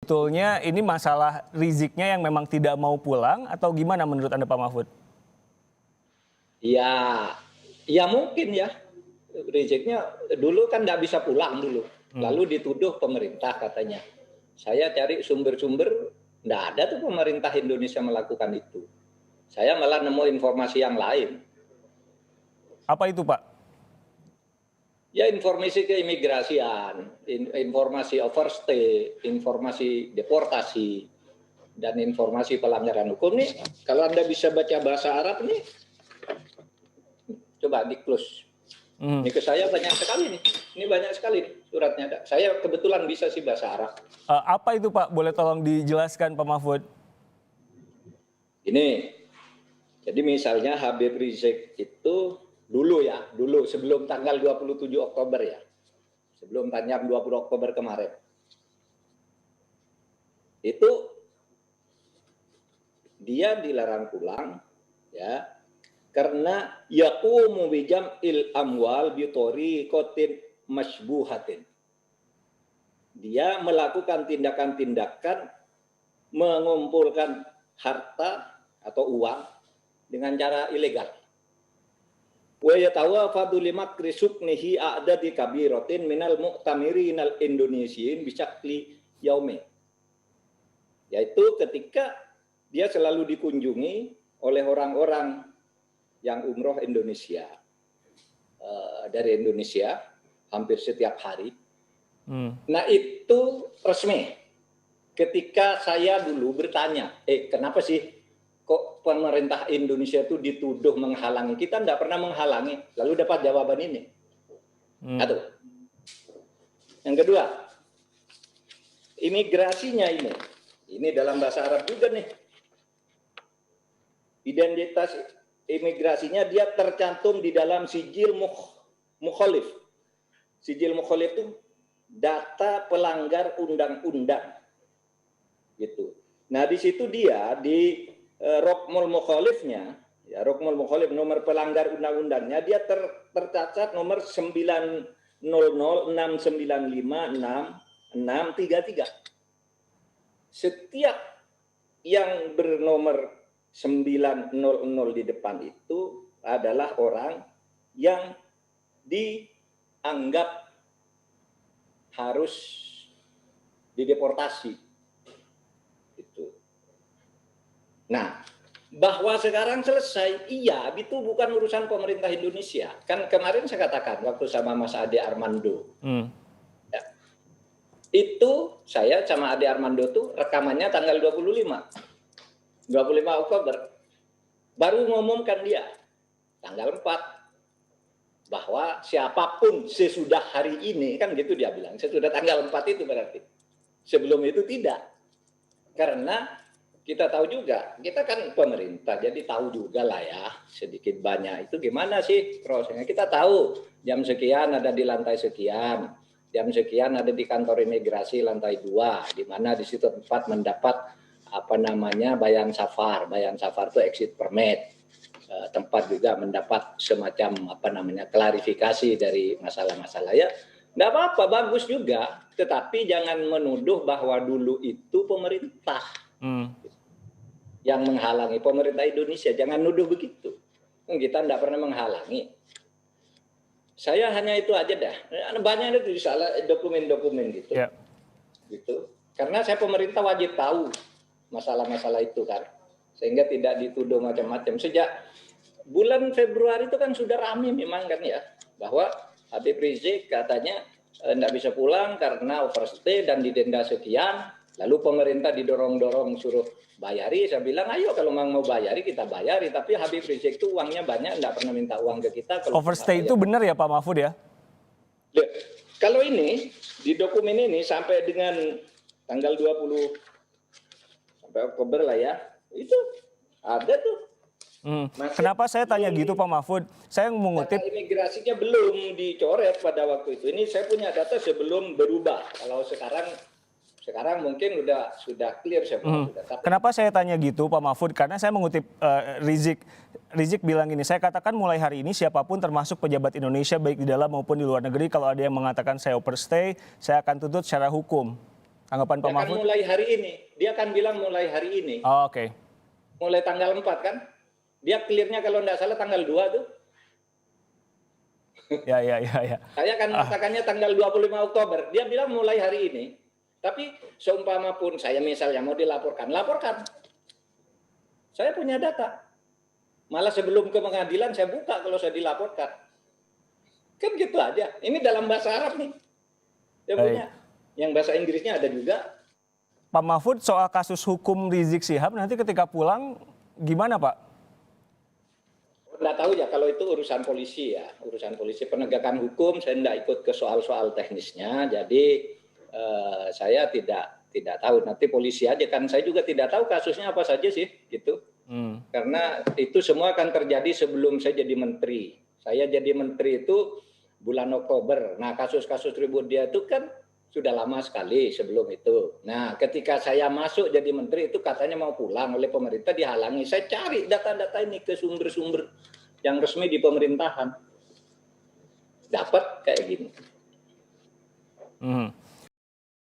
sebetulnya ini masalah Riziknya yang memang tidak mau pulang atau gimana menurut Anda Pak Mahfud? Ya, ya mungkin ya. Riziknya dulu kan nggak bisa pulang dulu. Lalu dituduh pemerintah katanya. Saya cari sumber-sumber, nggak ada tuh pemerintah Indonesia melakukan itu. Saya malah nemu informasi yang lain. Apa itu Pak? Ya informasi keimigrasian, informasi overstay, informasi deportasi, dan informasi pelanggaran hukum nih. Kalau Anda bisa baca bahasa Arab nih, coba di close. Ini ke saya banyak sekali nih. Ini banyak sekali nih suratnya. Saya kebetulan bisa sih bahasa Arab. Apa itu Pak? Boleh tolong dijelaskan Pak Mahfud? Ini, jadi misalnya Habib Rizik itu dulu sebelum tanggal 27 Oktober ya. Sebelum tanggal 20 Oktober kemarin. Itu dia dilarang pulang ya. Karena yaqumu bijam'il amwal bi tariqatin masybuhatin. Dia melakukan tindakan-tindakan mengumpulkan harta atau uang dengan cara ilegal. Wa yatawafadu limakri suknihi a'dadi kabiratin minal mu'tamirin al-indonesiyin bisyakli yaumi. Yaitu ketika dia selalu dikunjungi oleh orang-orang yang umroh Indonesia dari Indonesia hampir setiap hari. Nah itu resmi. Ketika saya dulu bertanya, kenapa sih kok pemerintah Indonesia itu dituduh menghalangi? Kita tidak pernah menghalangi. Lalu dapat jawaban ini. Satu. Yang kedua, imigrasinya ini dalam bahasa Arab juga nih. Identitas imigrasinya dia tercantum di dalam sijil mukhalif. Sijil mukhalif itu data pelanggar undang-undang. Gitu. Nah, di situ dia di Rokmul Mukhalifnya, ya Rokmul Mukhalif nomor pelanggar undang-undangnya dia tercatat nomor 90069566633. Setiap yang bernomor 900 di depan itu adalah orang yang dianggap harus dideportasi. Itu. Nah, bahwa sekarang selesai, iya, itu bukan urusan pemerintah Indonesia. Kan kemarin saya katakan waktu sama Mas Ade Armando. Ya, itu saya sama Ade Armando tuh rekamannya tanggal 25 Oktober, baru ngumumkan dia tanggal 4 bahwa siapapun sesudah hari ini, kan gitu dia bilang, sesudah tanggal 4 itu berarti. Sebelum itu tidak. Karena kita tahu juga, kita kan pemerintah, jadi tahu juga lah ya, sedikit banyak itu gimana sih prosesnya. Kita tahu jam sekian ada di lantai sekian, jam sekian ada di kantor imigrasi lantai 2, di mana di situ tempat mendapat bayan safar itu exit permit, tempat juga mendapat semacam klarifikasi dari masalah-masalah ya. Nggak apa-apa, bagus juga, tetapi jangan menuduh bahwa dulu itu pemerintah yang menghalangi, pemerintah Indonesia, jangan nuduh begitu. Kita nggak pernah menghalangi. Saya hanya itu aja dah, banyak itu salah dokumen-dokumen gitu. Yeah. Gitu. Karena saya pemerintah wajib tahu masalah-masalah itu kan, sehingga tidak dituduh macam-macam. Sejak bulan Februari itu kan sudah ramai memang kan ya, bahwa Habib Rizik katanya tidak bisa pulang karena overstay dan didenda sekian, lalu pemerintah didorong-dorong suruh bayari. Saya bilang ayo kalau mau bayari kita bayari, tapi Habib Rizik itu uangnya banyak, tidak pernah minta uang ke kita. Kalau overstay itu benar ya Pak Mahfud ya? Kalau ini di dokumen ini sampai dengan tanggal 20 sampai Oktober lah ya, itu ada tuh. Kenapa saya tanya gitu Pak Mahfud? Saya mengutip data imigrasinya belum dicoret pada waktu itu. Ini saya punya data sebelum berubah. Kalau sekarang mungkin sudah clear saya sudah. Kenapa saya tanya gitu Pak Mahfud? Karena saya mengutip Rizik bilang ini, saya katakan mulai hari ini siapapun termasuk pejabat Indonesia baik di dalam maupun di luar negeri, kalau ada yang mengatakan saya overstay, saya akan tuntut secara hukum. Tanggapan Pak Dia akan Mahfud? mulai hari ini. Dia akan bilang mulai hari ini. Oh, oke. Mulai tanggal 4 kan. Dia clearnya kalau tidak salah tanggal 2 tuh. Ya, ya, ya, ya. Saya akan mengatakannya tanggal 25 Oktober. Dia bilang mulai hari ini. Tapi seumpama pun saya misalnya mau dilaporkan, laporkan. Saya punya data. Malah sebelum ke pengadilan saya buka kalau saya dilaporkan. Kan gitu aja. Ini dalam bahasa Arab nih. Saya punya. Yang bahasa Inggrisnya ada juga. Pak Mahfud, soal kasus hukum Rizik Syihab nanti ketika pulang gimana Pak? Tidak tahu ya, kalau itu urusan polisi ya. Urusan polisi penegakan hukum, saya tidak ikut ke soal-soal teknisnya. Jadi saya tidak tahu. Nanti polisi aja kan. Saya juga tidak tahu kasusnya apa saja sih. Gitu. Karena itu semua akan terjadi sebelum saya jadi menteri. Saya jadi menteri itu bulan Oktober. Nah, kasus-kasus ribut dia itu kan sudah lama sekali sebelum itu. Nah, ketika saya masuk jadi menteri itu katanya mau pulang oleh pemerintah dihalangi. Saya cari data-data ini ke sumber-sumber yang resmi di pemerintahan. Dapat kayak gini.